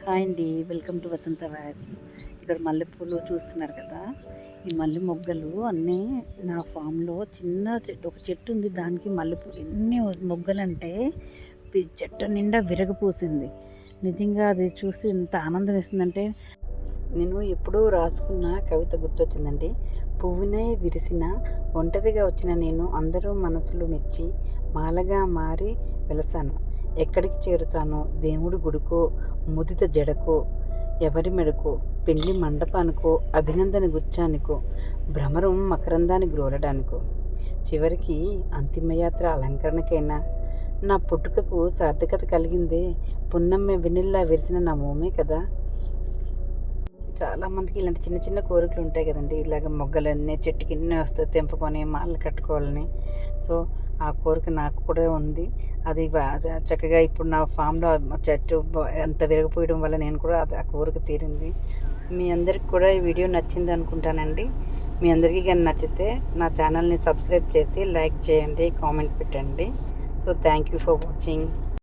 Hi అండి, welcome to Vasantha vibes. ఇక్కడ మల్లెపూలు చూస్తున్నారు కదా. ఈ మల్లె మొగ్గలు అన్నీ నా ఫామ్లో చిన్న చెట్టు, ఒక చెట్టు ఉంది, దానికి మల్లెపూలు ఎన్ని మొగ్గలంటే చెట్టు నిండా విరగపూసింది. నిజంగా అది చూసి ఎంత ఆనందం వేస్తుందంటే, నేను ఎప్పుడూ రాసుకున్న కవిత గుర్తొచ్చిందండి. పువ్వునే విరిసిన ఒంటరిగా వచ్చిన నేను అందరూ మనసులు మెచ్చి మాలగా మారి వెలసాను. ఎక్కడికి చేరుతానో దేవుడి గుడికో, ముదిత జడకో, ఎవరి మెడకో, పెళ్లి మండపానికో, అభినందన గుచ్చానికో, భ్రమరం మకరందాన్ని గ్రోలడానికో, చివరికి అంతిమయాత్ర అలంకరణకైనా నా పుట్టుకకు సార్థకత కలిగిందే పున్నమ్మె వెన్నెల్లా విరిసిన నా మోమే కదా. చాలామందికి ఇలాంటి చిన్న చిన్న కోరికలు ఉంటాయి కదండి. ఇలాగ మొగ్గలన్నీ చెట్టుకి ఎన్ని వస్తాయి, తెంపుకొని మాలలు కట్టుకోవాలని. సో ఆ కోరిక నాకు కూడా ఉంది. అది చక్కగా ఇప్పుడు నా ఫామ్లో చెట్టు అంత విరగపోయడం వల్ల నేను కూడా ఆ కోరిక తీరింది. మీ అందరికి కూడా ఈ వీడియో నచ్చింది అనుకుంటానండి. మీ అందరికీ కానీ నచ్చితే నా ఛానల్ని సబ్స్క్రైబ్ చేసి లైక్ చేయండి, కామెంట్ పెట్టండి. So thank you for watching.